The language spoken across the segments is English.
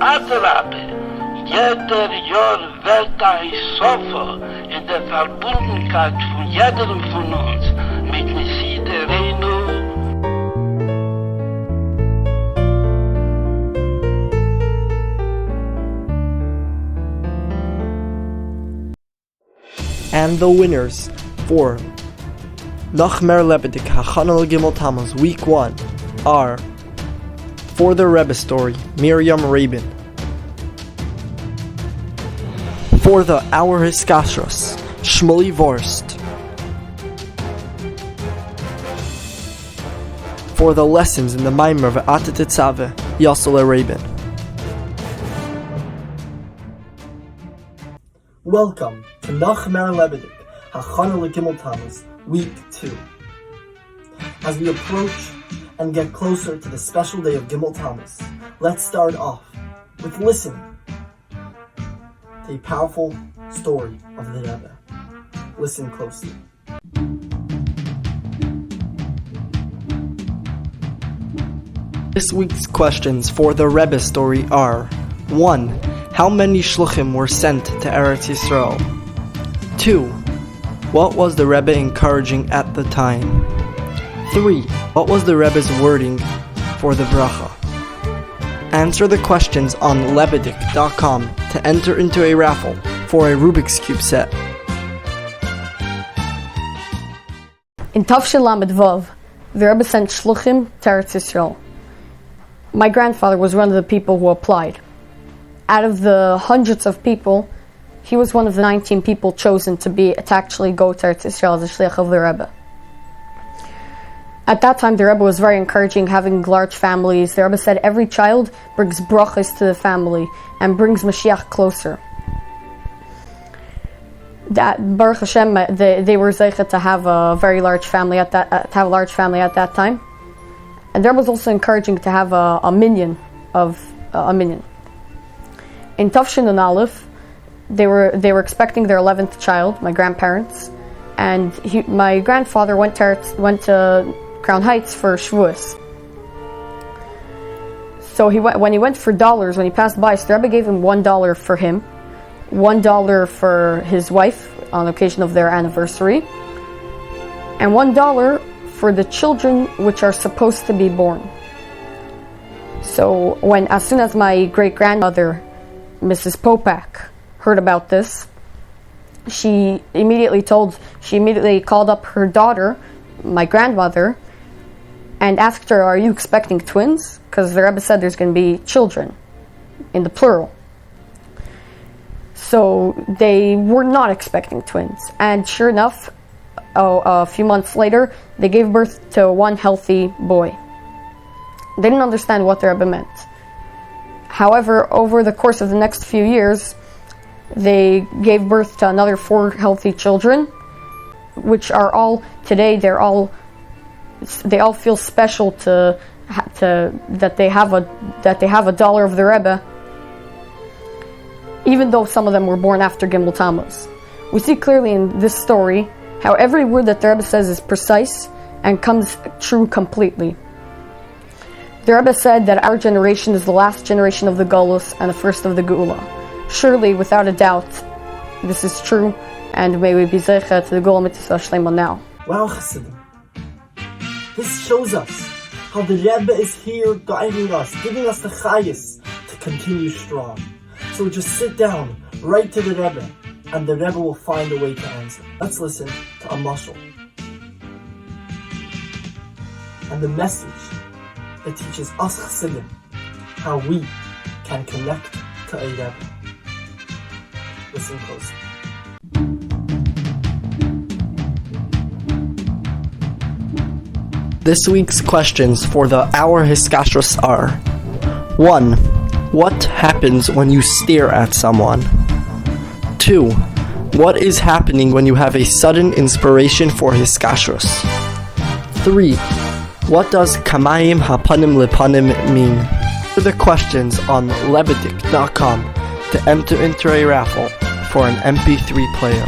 Adrabe, jeder Jahr wird ein Sofa in der Verbundenheit von jedem von uns mit Neside Reino. And the winners for Lebedik, Hachono Lgimmel Tammuz Week 1 are, for the Rebbe story, Miriam Rabin. For the Our Hiskashros, Shmuel Vorst. For the lessons in the Maimer of Atetitzave, Yosele Rabin. Welcome to Lebedik, Hachono Lgimmel Tammuz, Week 2. As we approach and get closer to the special day of Gimel Tammuz, let's start off with listening to a powerful story of the Rebbe. Listen closely. This week's questions for the Rebbe story are: 1. How many shluchim were sent to Eretz Yisrael? 2. What was the Rebbe encouraging at the time? 3. What was the Rebbe's wording for the bracha? Answer the questions on Lebedik.com to enter into a raffle for a Rubik's Cube set. In Tafshil Lamed Vav, the Rebbe sent shluchim to Eretz Yisrael. My grandfather was one of the people who applied. Out of the hundreds of people, he was one of the 19 people chosen to actually go to Eretz Yisrael as a shliach of the Rebbe. At that time, the Rebbe was very encouraging having large families. The Rebbe said every child brings brachas to the family and brings Mashiach closer. That Baruch Hashem, they were zeicha to have a very large family at that time, and the Rebbe was also encouraging to have a minyan. In Tafshin and Aleph, they were expecting their 11th child, my grandparents, and my grandfather went to Crown Heights for Shavuos. So when he went for dollars, when he passed by, so the Rebbe gave him $1 for him, $1 for his wife on occasion of their anniversary, and $1 for the children which are supposed to be born. So as soon as my great-grandmother, Mrs. Popak, heard about this, she immediately called up her daughter, my grandmother, and asked her, "Are you expecting twins?" Because the Rebbe said there's going to be children, in the plural. So they were not expecting twins. And sure enough, a few months later, they gave birth to one healthy boy. They didn't understand what the Rebbe meant. However, over the course of the next few years, they gave birth to another 4 healthy children, which are all today. They all feel special that they have a $1 of the Rebbe, even though some of them were born after Gimel Tammuz. We see clearly in this story how every word that the Rebbe says is precise and comes true completely. The Rebbe said that our generation is the last generation of the Golus and the first of the Geula. Surely, without a doubt, this is true, and may we be zeicha to the Geula Mitzvah Shlema now. Wow, Chassidim. This shows us how the Rebbe is here guiding us, giving us the chayis to continue strong. So just sit down, write to the Rebbe, and the Rebbe will find a way to answer. Let's listen to a mashal and the message that teaches us Chassidim how we can connect to a Rebbe. Listen closely. This week's questions for the Our Hiskashros are: 1. What happens when you stare at someone? 2. What is happening when you have a sudden inspiration for Hiskashros? 3. What does Kamayim Hapanim Lepanim mean? For the questions on Lebedik.com to enter into a raffle for an MP3 player.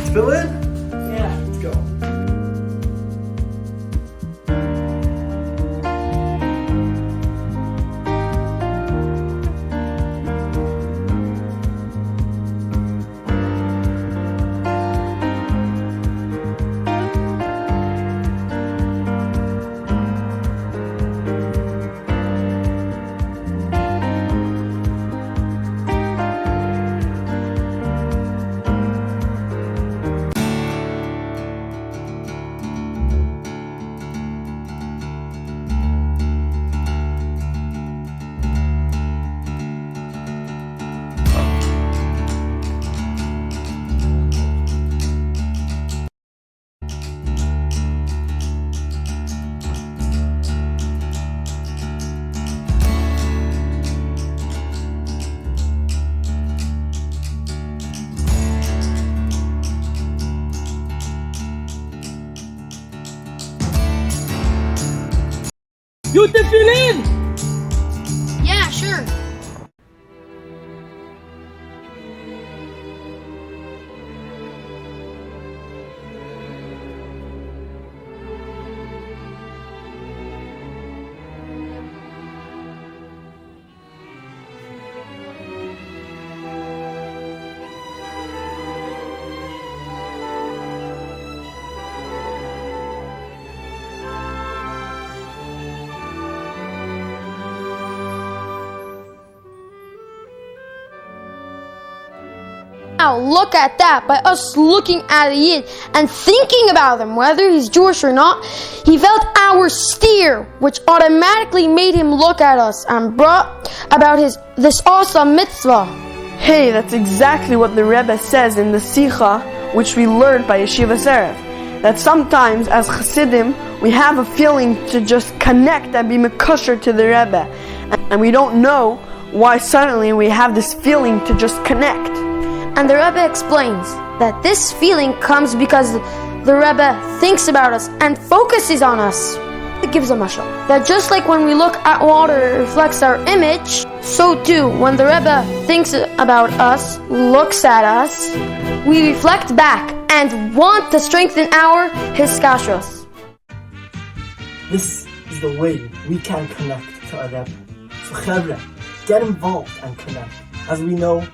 Tefillin? Yeah. Let's go. You tefillin! Yeah, sure. Now look at that. By us looking at a Yid and thinking about him, whether he's Jewish or not, he felt our steer, which automatically made him look at us and brought about this awesome mitzvah. Hey, that's exactly what the Rebbe says in the Sicha, which we learned by Yeshiva Erev. That sometimes as Chassidim, we have a feeling to just connect and be mekosher to the Rebbe. And we don't know why suddenly we have this feeling to just connect. And the Rebbe explains that this feeling comes because the Rebbe thinks about us and focuses on us. It gives a mashal that just like when we look at water, it reflects our image, so too when the Rebbe thinks about us, looks at us, we reflect back and want to strengthen our hiskashros. This is the way we can connect to our Rebbe. So Chevra, get involved and connect. As we know,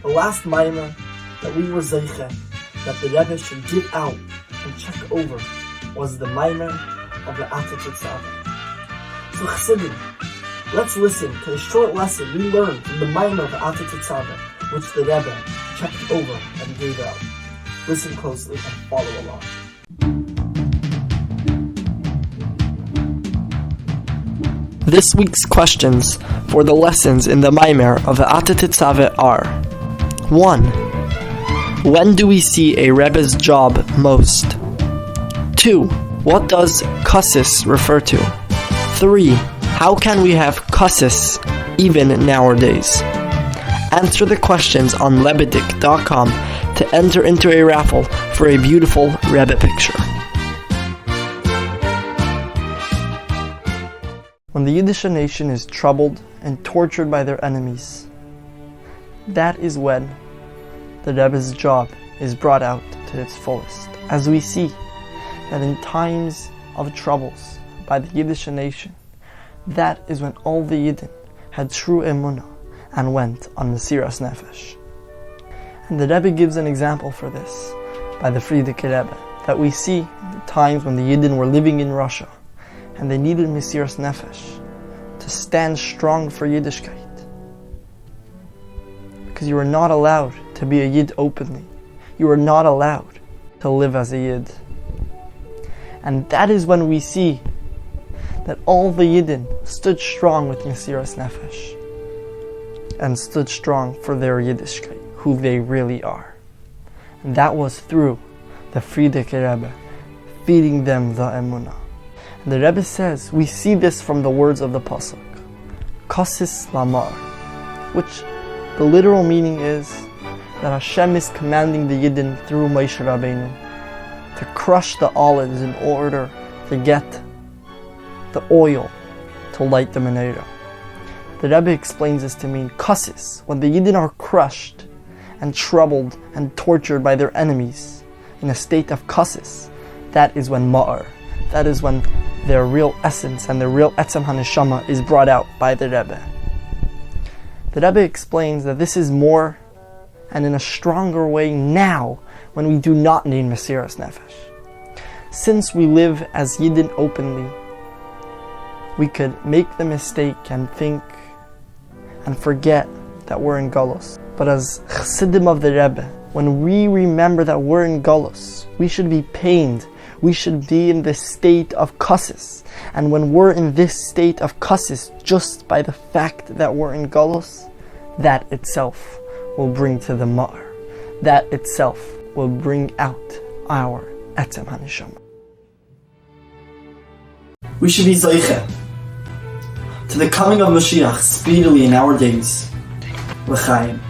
the last mimer that we were zeiche, that the Rebbe should give out and check over, was the mimer of the Atatit Tzava. So Chassidim, let's listen to the short lesson we learned from the mimer of the Atatit Tzava, which the Rebbe checked over and gave out. Listen closely and follow along. This week's questions for the lessons in the mimer of the Atatit Tzava are: 1. When do we see a Rebbe's job most? 2. What does kassis refer to? 3. How can we have kassis even nowadays? Answer the questions on Lebedik.com to enter into a raffle for a beautiful Rebbe picture. When the Yiddish nation is troubled and tortured by their enemies, that is when the Rebbe's job is brought out to its fullest. As we see that in times of troubles by the Yiddish nation, that is when all the Yidden had true emunah and went on Mesiras Nefesh. And the Rebbe gives an example for this by the Frierdiker Rebbe, that we see in the times when the Yidden were living in Russia and they needed Mesiras Nefesh to stand strong for Yiddishkeit. Because you are not allowed to be a Yid openly. You are not allowed to live as a Yid. And that is when we see that all the Yidden stood strong with Mesiras Nefesh and stood strong for their Yiddishkeit, who they really are. And that was through the Frierdiker Rebbe feeding them the emunah. And the Rebbe says, we see this from the words of the Pasuk, Kassis Lamar, which the literal meaning is that Hashem is commanding the Yidden through Moshe Rabbeinu to crush the olives in order to get the oil to light the menorah. The Rebbe explains this to mean kassis, when the Yidden are crushed and troubled and tortured by their enemies, in a state of kasis, that is when ma'ar, that is when their real essence and their real etzem haneshama is brought out by the Rebbe. The Rebbe explains that this is more and in a stronger way now when we do not need Mesiras Nefesh. Since we live as Yidden openly, we could make the mistake and think and forget that we're in Golos. But as Chassidim of the Rebbe, when we remember that we're in Golos, we should be pained. We should be in this state of kasis. And when we're in this state of kasis, just by the fact that we're in Golos, that itself will bring to the ma'ar. That itself will bring out our etzem haneshama. We should be zoiche to the coming of Mashiach speedily in our days. L'chaim.